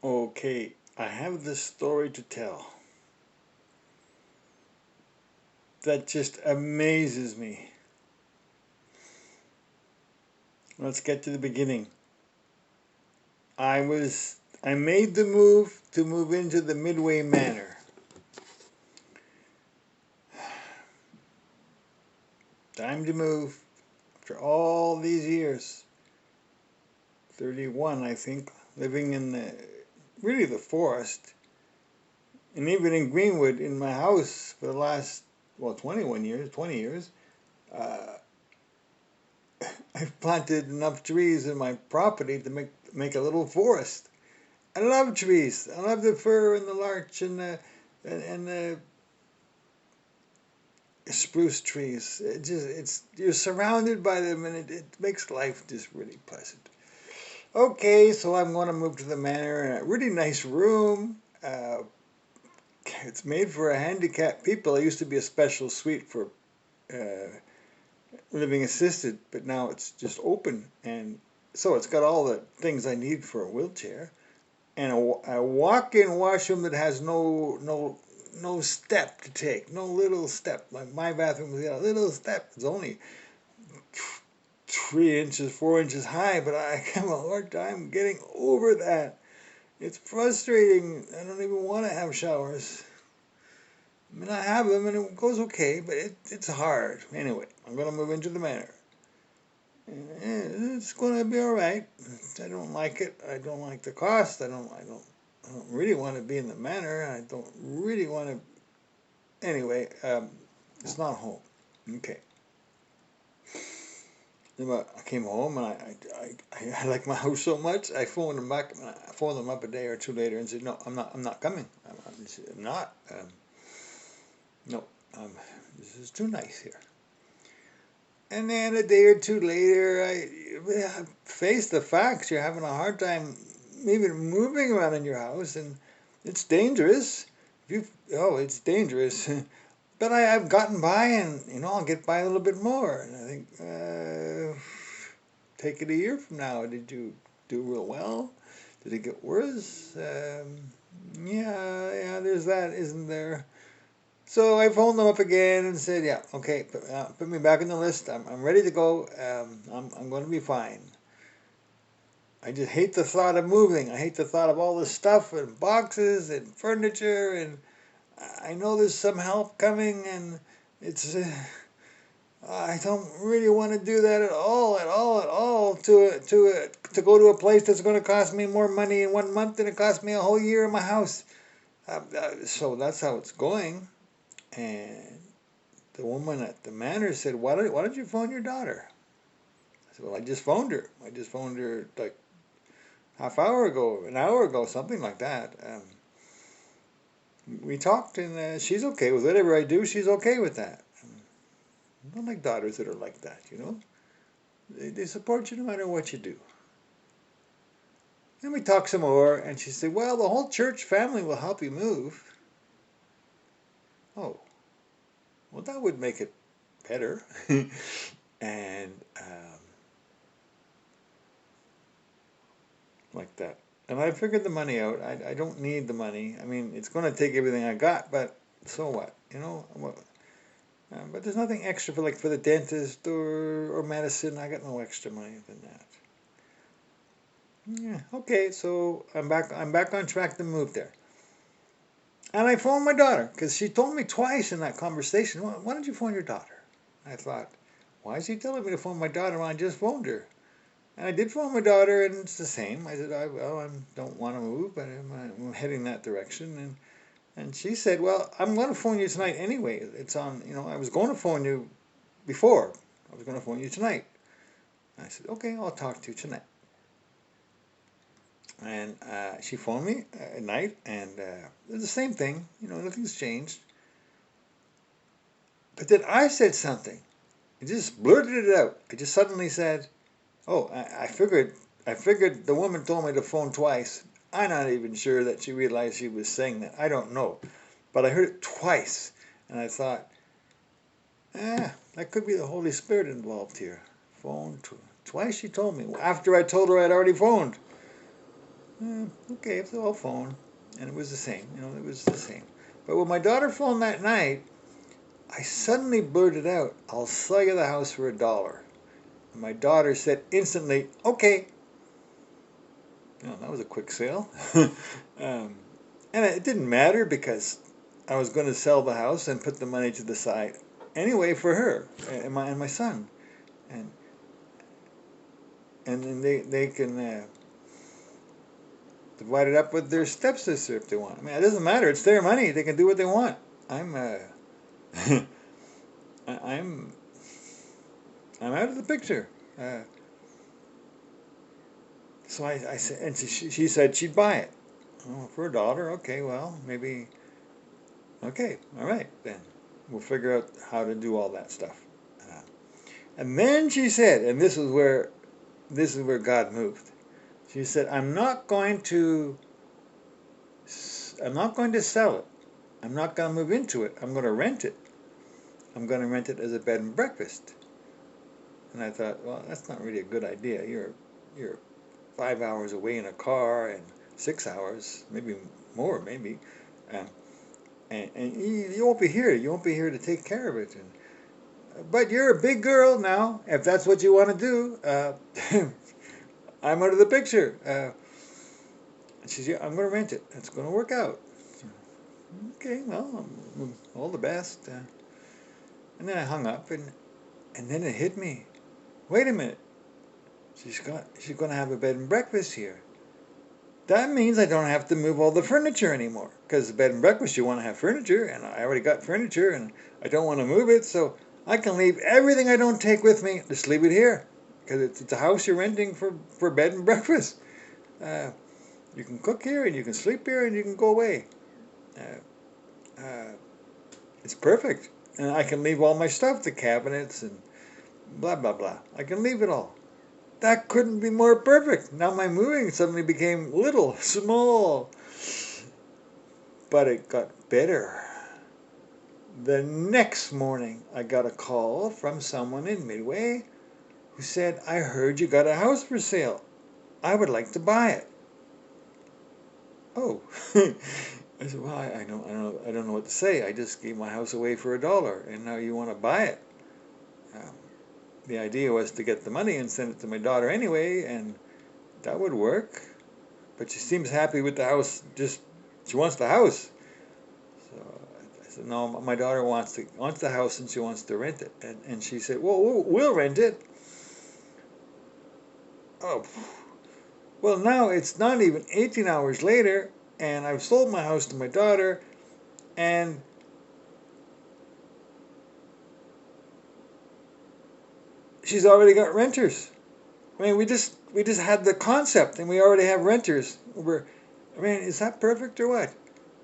Okay, I have this story to tell that just amazes me. Let's get to the beginning. I made the move to move into the Midway Manor. Time to move after all these years. 31, I think, living in the forest, and even in Greenwood in my house for the last 21 years, 20 years. Uh, I've planted enough trees in my property to make a little forest. I love trees. I love the fir and the larch and the spruce trees. It's you're surrounded by them, and it makes life just really pleasant. Okay, so I'm going to move to the manor in a really nice room. It's made for a handicapped people. It used to be a special suite for uh, living assisted, but now it's just open, and so it's got all the things I need for a wheelchair. And a walk-in washroom that has no step to take, no little step. Like my bathroom has got a little step. It's only 3 inches, 4 inches high, but I have a hard time getting over that. It's frustrating. I don't even want to have showers. I mean, I have them and it goes okay, but it's hard. Anyway, I'm gonna move into the manor. It's gonna be all right. I don't like it. I don't like the cost. I don't really want to be in the manor. I don't really want to. Anyway, it's not home. Okay. I came home and I like my house so much. I phoned them back. I phoned them up a day or two later and said, "No, I'm not. I'm not coming. I'm not. No. Um, this is too nice here." And then a day or two later, I faced the facts. You're having a hard time even moving around in your house, and it's dangerous. It's dangerous. But I've gotten by, and I'll get by a little bit more. And I think, take it a year from now. Did you do real well? Did it get worse? Yeah, there's that, isn't there? So I phoned them up again and said, yeah, okay, put me back on the list. I'm ready to go. I'm going to be fine. I just hate the thought of moving. I hate the thought of all this stuff and boxes and furniture. And I know there's some help coming, and it's. I don't really want to do that at all. To go to a place that's going to cost me more money in 1 month than it cost me a whole year in my house. So that's how it's going. And the woman at the manor said, why don't you phone your daughter? I said, well, I just phoned her. I just phoned her like half hour ago, an hour ago, something like that. We talked, and she's okay with whatever I do. She's okay with that. I don't like daughters that are like that. They support you no matter what you do. And we talked some more, and she said, well, the whole church family will help you move. Oh, well, that would make it better. And like that. And I figured the money out. I don't need the money. I mean, it's going to take everything I got, but so what? But there's nothing extra for the dentist or medicine. I got no extra money than that. Yeah. Okay. So I'm back. I'm back on track to move there. And I phoned my daughter because she told me twice in that conversation. Why don't you phone your daughter? I thought, why is he telling me to phone my daughter when I just phoned her? And I did phone my daughter, and it's the same. I said, I don't want to move, but I'm heading that direction. And she said, well, I'm going to phone you tonight anyway. It's on, I was going to phone you before. I was going to phone you tonight. I said, okay, I'll talk to you tonight. And she phoned me at night, and it's the same thing. Nothing's changed. But then I said something. I just blurted it out. I just suddenly said, oh, I figured the woman told me to phone twice. I'm not even sure that she realized she was saying that. I don't know. But I heard it twice, and I thought, that could be the Holy Spirit involved here. Phone twice she told me. After I told her I'd already phoned. Okay, so I'll phone. And it was the same, it was the same. But when my daughter phoned that night, I suddenly blurted out, I'll sell you the house for $1. And my daughter said instantly, okay. That was a quick sale. um, and it didn't matter because I was going to sell the house and put the money to the side anyway for her and my son. And then they can divide it up with their stepsister if they want. I mean, it doesn't matter. It's their money. They can do what they want. I'm I'm I'm out of the picture. So I said, and she said she'd buy it. Oh, for $1. Okay, well, maybe. Okay, all right, then we'll figure out how to do all that stuff. And then she said, and this is where God moved. She said, I'm not going to sell it. I'm not going to move into it. I'm going to rent it. I'm going to rent it as a bed and breakfast. And I thought, well, that's not really a good idea. You're 5 hours away in a car and 6 hours, maybe more, maybe. And you won't be here. You won't be here to take care of it. But you're a big girl now. If that's what you want to do, I'm out of the picture. She said, I'm going to rent it. It's going to work out. Okay, well, all the best. And then I hung up, and then it hit me. Wait a minute. She's going to have a bed and breakfast here. That means I don't have to move all the furniture anymore. Because the bed and breakfast, you want to have furniture, and I already got furniture, and I don't want to move it, so I can leave everything I don't take with me. Just leave it here. Because it's a house you're renting for bed and breakfast. You can cook here, and you can sleep here, and you can go away. It's perfect. And I can leave all my stuff, the cabinets, and blah, blah, blah. I can leave it all. That couldn't be more perfect. Now my moving suddenly became little, small. But it got better. The next morning, I got a call from someone in Midway who said, I heard you got a house for sale. I would like to buy it. Oh. I said, well, I don't know what to say. I just gave my house away for $1, and now you want to buy it. The idea was to get the money and send it to my daughter anyway, and that would work. But she seems happy with the house. She wants the house. So I said, no, my daughter wants the house and she wants to rent it. And she said, well, we'll rent it. Oh, well, now it's not even 18 hours later, and I've sold my house to my daughter, and she's already got renters. I mean, we just had the concept, and we already have renters. Is that perfect or what?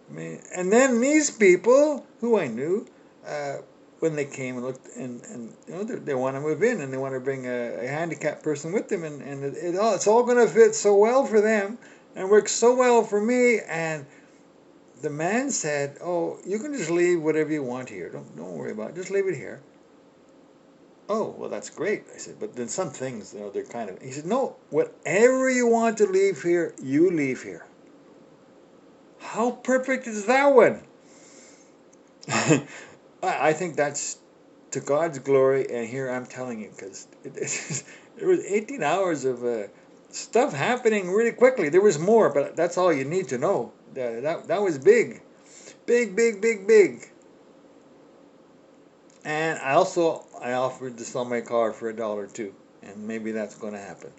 I mean, and then these people who I knew, when they came and looked, and they want to move in, and they want to bring a handicapped person with them, and it's all going to fit so well for them, and work so well for me. And the man said, "Oh, you can just leave whatever you want here. Don't worry about it. Just leave it here." Oh, well, that's great. I said, but then some things, they're kind of. He said, no, whatever you want to leave here, you leave here. How perfect is that one? I think that's to God's glory, and here I'm telling you, because it was 18 hours of stuff happening really quickly. There was more, but that's all you need to know. That was big. Big, big, big, big. And I offered to sell my car for $1 too, and maybe that's going to happen,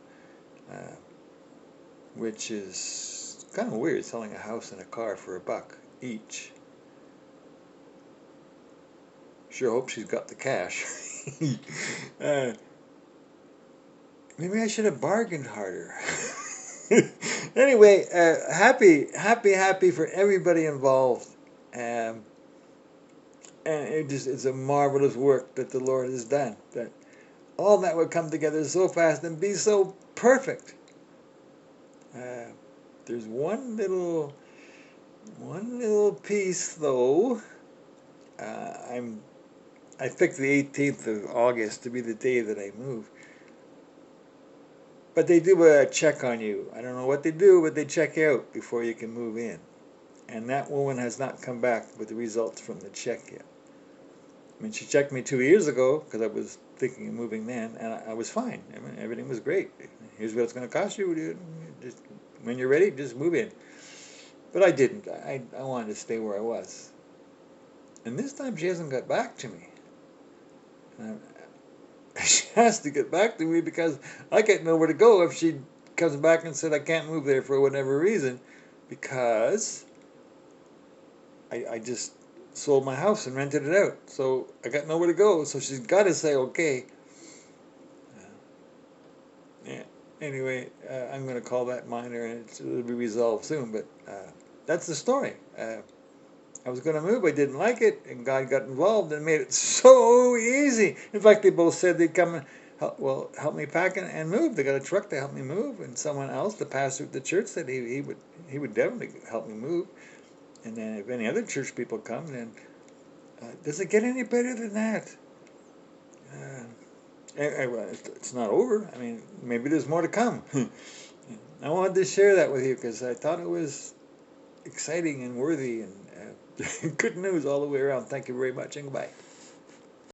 which is kind of weird, selling a house and a car for $1 each. Sure hope she's got the cash. Maybe I should have bargained harder. Anyway, happy for everybody involved. And it's a marvelous work that the Lord has done. That all that would come together so fast and be so perfect. There's one little piece though. I picked the 18th of August to be the day that I move. But they do a check on you. I don't know what they do, but they check you out before you can move in. And that woman has not come back with the results from the check yet. I mean, she checked me 2 years ago because I was thinking of moving then, and I was fine. I mean, everything was great. Here's what it's going to cost you, dude. Just when you're ready, just move in. But I didn't. I wanted to stay where I was. And this time she hasn't got back to me. She has to get back to me because I can't know where to go if she comes back and said I can't move there for whatever reason, because I just sold my house and rented it out. So I got nowhere to go. So she's got to say okay. Yeah. Anyway, I'm going to call that minor, and it'll be resolved soon. But that's the story. I was going to move. I didn't like it, and God got involved and made it so easy. In fact, they both said they'd come and help me pack and move. They got a truck to help me move, and someone else, the pastor at the church, said he would definitely help me move. And then if any other church people come, then does it get any better than that? It's not over. I mean, maybe there's more to come. I wanted to share that with you because I thought it was exciting and worthy and good news all the way around. Thank you very much, and goodbye.